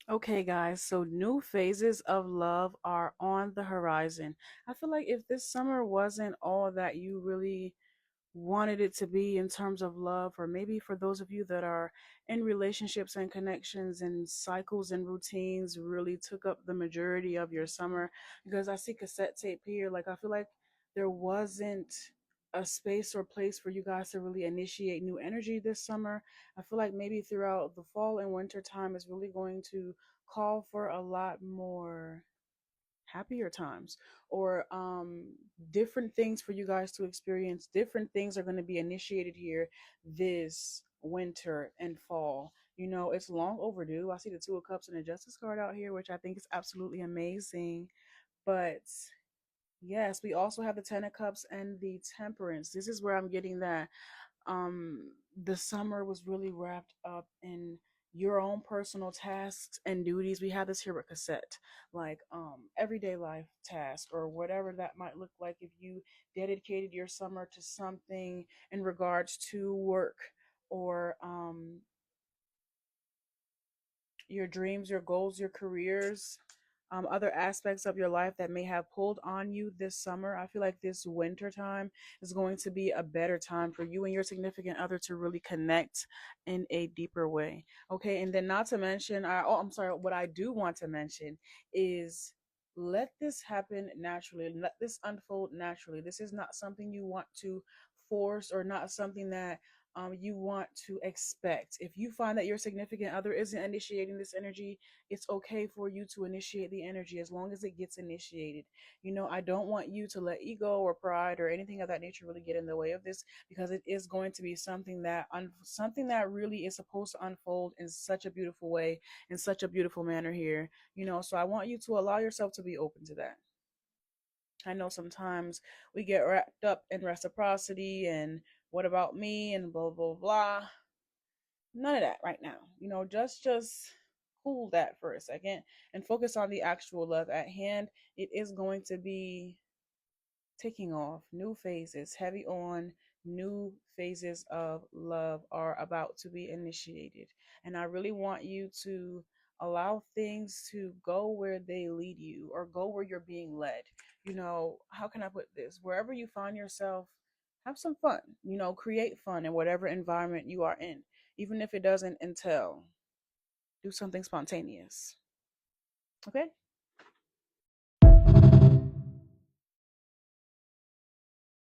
Okay, guys, so new phases of love are on the horizon. I feel like if this summer wasn't all that you really wanted it to be in terms of love, or maybe for those of you that are in relationships and connections and cycles and routines really took up the majority of your summer, because I see cassette tape here. Like, I feel like there wasn't a space or place for you guys to really initiate new energy this summer. I feel like maybe throughout the fall and winter time is really going to call for a lot more happier times, or different things for you guys to experience. Different things are going to be initiated here this winter and fall. It's long overdue. I see the Two of Cups and the Justice card out here, which I think is absolutely amazing. But yes, we also have the Ten of Cups and the Temperance. This is where I'm getting that the summer was really wrapped up in your own personal tasks and duties. We have this here with cassette, like everyday life task, or whatever that might look like. If you dedicated your summer to something in regards to work, or your dreams, your goals, your careers, other aspects of your life that may have pulled on you this summer. I feel like this winter time is going to be a better time for you and your significant other to really connect in a deeper way. Okay, and then not to mention, I'm sorry, what I do want to mention is let this happen naturally. Let this unfold naturally. This is not something you want to force, or not something that you want to expect. If you find that your significant other isn't initiating this energy, it's okay for you to initiate the energy as long as it gets initiated. I don't want you to let ego or pride or anything of that nature really get in the way of this, because it is going to be something that really is supposed to unfold in such a beautiful way, in such a beautiful manner here. So I want you to allow yourself to be open to that. I know sometimes we get wrapped up in reciprocity and what about me and blah blah blah. None of that right now. Just cool that for a second and focus on the actual love at hand. It is going to be taking off. New phases, heavy on, new phases of love are about to be initiated. And I really want you to allow things to go where they lead you, or go where you're being led. How can I put this? Wherever you find yourself, have some fun. Create fun in whatever environment you are in, even if it doesn't entail. Do something spontaneous. Okay?